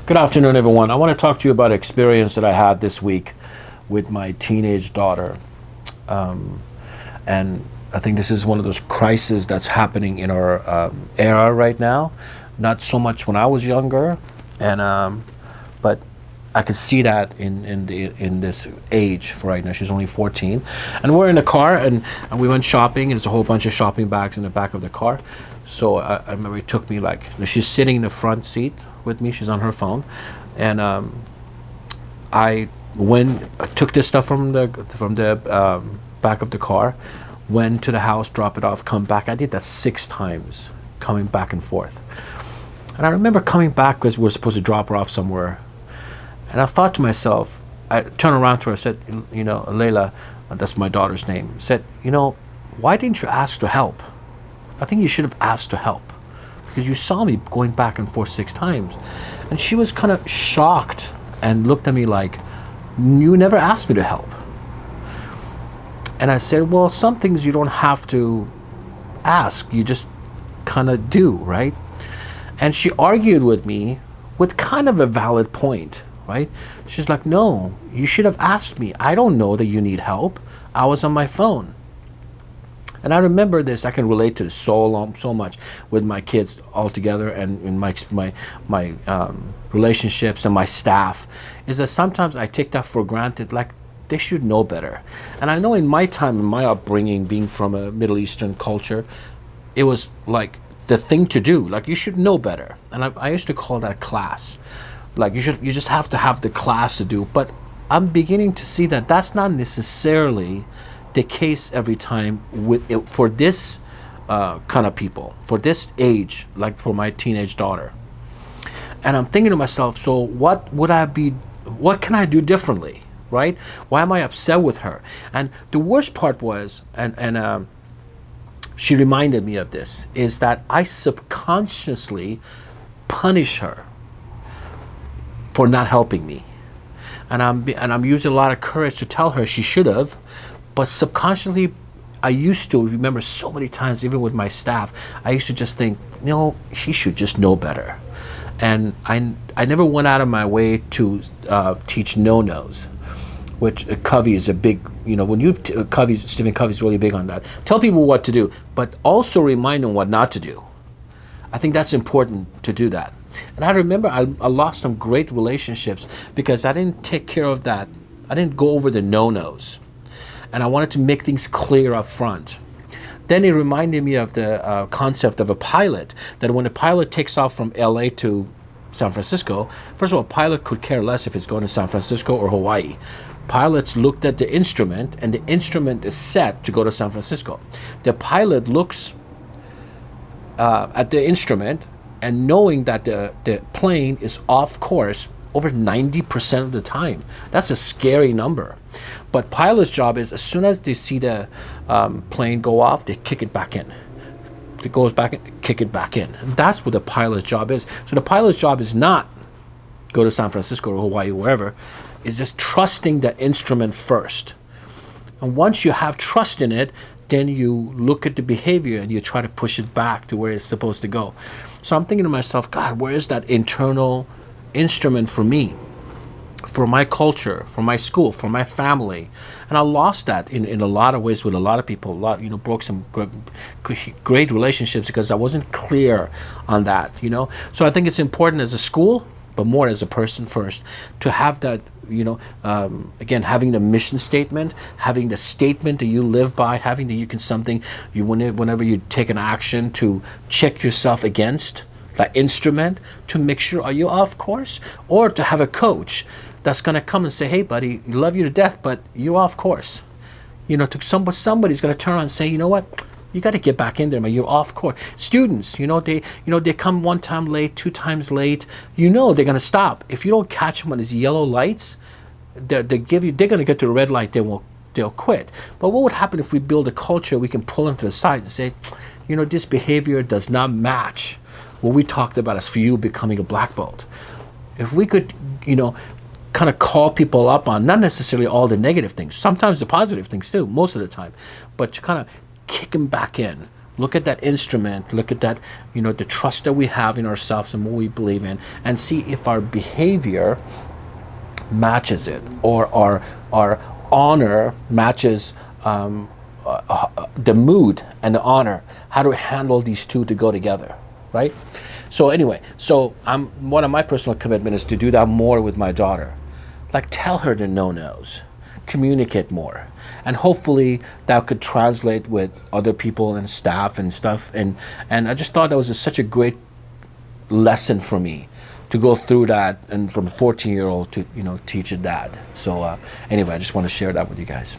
Good afternoon, everyone. I want to talk to you about an experience that I had this week with my teenage daughter. And I think this is one of those crises that's happening in our era right now. Not so much when I was younger, but I could see that in this age for right now. She's only 14, and we're in the car, and we went shopping, and there's a whole bunch of shopping bags in the back of the car. So I remember it took me like, she's sitting in the front seat with me. She's on her phone, and I took this stuff from the back of the car, went to the house, drop it off, come back. I did that 6 times, coming back and forth. And I remember coming back because we were supposed to drop her off somewhere. And I thought to myself, I turned around to her, I said, Layla, that's my daughter's name, said, why didn't you ask to help? I think you should have asked to help, because you saw me going back and forth 6 times. And she was kind of shocked and looked at me like, you never asked me to help. And I said, well, some things you don't have to ask, you just kind of do, right? And she argued with me with kind of a valid point, right? She's like, no, you should have asked me. I don't know that you need help. I was on my phone. And I remember this. I can relate to this so much with my kids all together, and in my relationships and my staff, is that sometimes I take that for granted, like they should know better. And I know in my time, in my upbringing, being from a Middle Eastern culture, it was like the thing to do. Like, you should know better. And I used to call that class. Like, you just have to have the class to do. But I'm beginning to see that that's not necessarily the case every time for this kind of people, for this age, like for my teenage daughter. And I'm thinking to myself, so what can I do differently, right? Why am I upset with her? And the worst part was, and she reminded me of this, is that I subconsciously punish her for not helping me. And I'm using a lot of courage to tell her she should have. But subconsciously, I used to remember so many times, even with my staff, I used to just think, she should just know better. And I never went out of my way to teach No Nos, which Covey is a big, Stephen Covey is really big on that. Tell people what to do, but also remind them what not to do. I think that's important to do that. And I remember I lost some great relationships because I didn't take care of that. I didn't go over the no-nos. And I wanted to make things clear up front. Then it reminded me of the concept of a pilot, that when a pilot takes off from LA to San Francisco, first of all, a pilot could care less if it's going to San Francisco or Hawaii. Pilots looked at the instrument, and the instrument is set to go to San Francisco. The pilot looks at the instrument, and knowing that the plane is off course over 90% of the time. That's a scary number. But pilot's job is, as soon as they see the plane go off, they kick it back in. It goes back in, kick it back in. And that's what the pilot's job is. So the pilot's job is not go to San Francisco or Hawaii, wherever. It's just trusting the instrument first. And once you have trust in it, then you look at the behavior and you try to push it back to where it's supposed to go. So I'm thinking to myself, God, where is that internal instrument for me, for my culture, for my school, for my family? And I lost that in a lot of ways with a lot of people. Broke some great relationships because I wasn't clear on that. So I think it's important as a school, but more as a person first, to have that. Again, having the mission statement, having the statement that you live by, having that you can whenever you take an action, to check yourself against that instrument to make sure, are you off course? Or to have a coach that's going to come and say, hey, buddy, love you to death, but you're off course. Somebody's going to turn around and say, you know what? You got to get back in there, man. You're off course. Students, they come 1 time late, 2 times late. They're going to stop. If you don't catch them on these yellow lights, they're going to get to the red light. They'll quit. But what would happen if we build a culture we can pull them to the side and say, this behavior does not match what we talked about as for you becoming a black belt. If we could, kind of call people up on not necessarily all the negative things, sometimes the positive things too, most of the time, but to kind of kick them back in, look at that instrument, look at that, the trust that we have in ourselves and what we believe in, and see if our behavior matches it, or our honor matches the mood and the honor. How do we handle these two to go together, right? So anyway, one of my personal commitment is to do that more with my daughter. Like, tell her the no-nos, communicate more, and hopefully that could translate with other people and staff and stuff. And I just thought that was such a great lesson for me to go through that, and from a 14-year-old to teach a dad. So anyway, I just want to share that with you guys.